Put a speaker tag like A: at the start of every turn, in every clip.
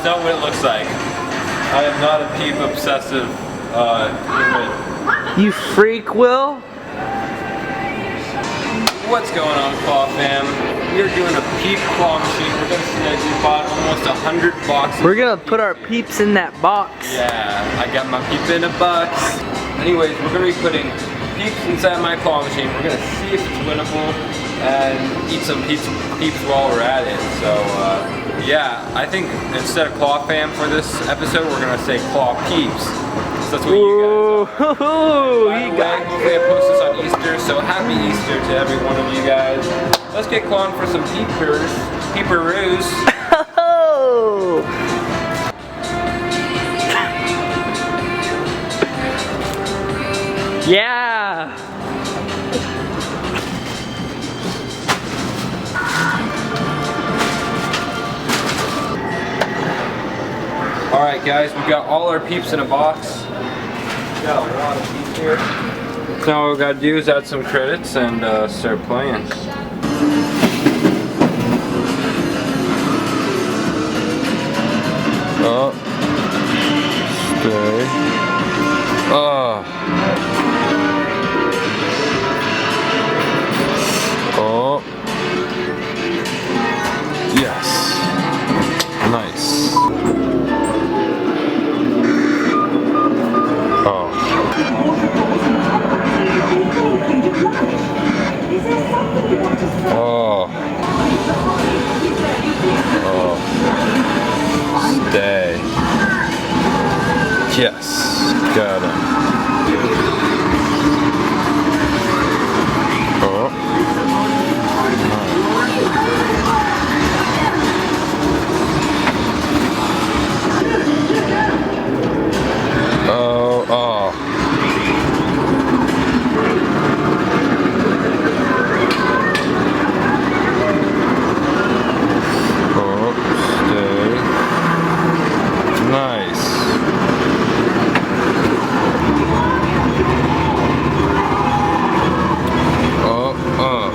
A: not what it looks like. I am not a PEEP obsessive human.
B: You freak, Will?
A: What's going on, Claw fam? We're doing a PEEP claw machine. We're gonna see that we bought almost 100 boxes.
B: We're gonna put our peeps in that box.
A: Yeah, I got my PEEP in a box. Anyways, we're gonna be putting PEEPS inside my claw machine. We're gonna see if it's winnable and eat some PEEPS while we're at it. So yeah, I think instead of Claw fam for this episode, we're gonna say Claw PEEPS. So that's what you guys are. By the way, hopefully I post this on Easter, so happy Easter to every one of you guys. Let's get clawing for some peeperoos.
B: Yeah.
A: Alright guys, we got all our PEEPS in a box. We got a lot of PEEPS here. So now all we gotta do is add some credits and start playing. Oh. Stay. Oh. Oh. Yes. Nice. Oh. Oh. Oh. Stay. Yes. Got him. Oh. Oh, oh. Oh, stay. Nice. Oh, oh.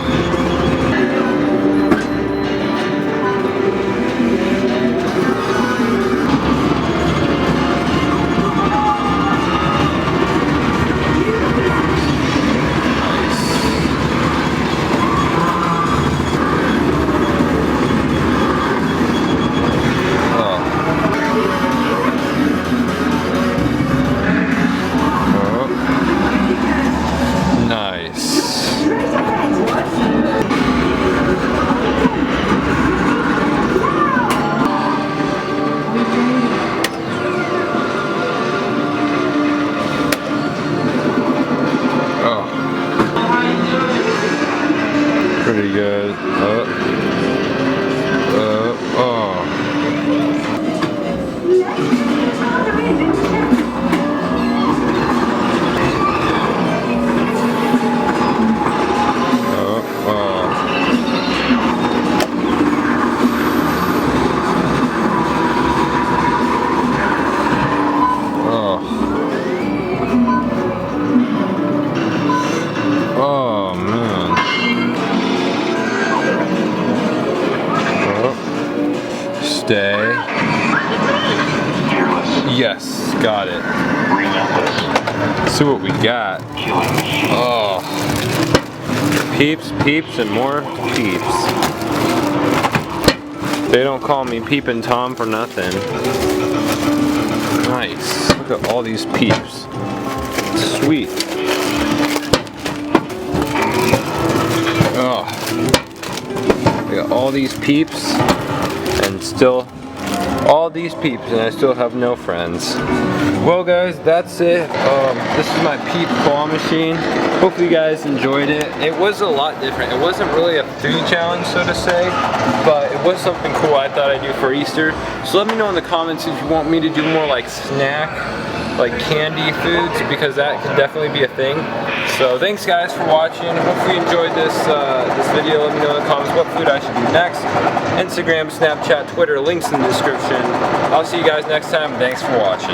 A: Pretty good. Oh. Stay. Yes, got it. Let's see what we got. Oh. PEEPS, PEEPS, and more PEEPS. They don't call me Peepin' Tom for nothing. Nice. Look at all these PEEPS. Sweet. Oh. I got all these PEEPS. And still, all these PEEPS, and I still have no friends. Well guys, that's it. This is my PEEP claw machine. Hopefully you guys enjoyed it. It was a lot different. It wasn't really a food challenge, so to say, but it was something cool I thought I'd do for Easter. So let me know in the comments if you want me to do more like snack, like candy foods, because that could definitely be a thing. So thanks guys for watching. Hopefully you enjoyed this video. Let me know in the comments what food I should do next. Instagram, Snapchat, Twitter, links in the description. I'll see you guys next time. Thanks for watching.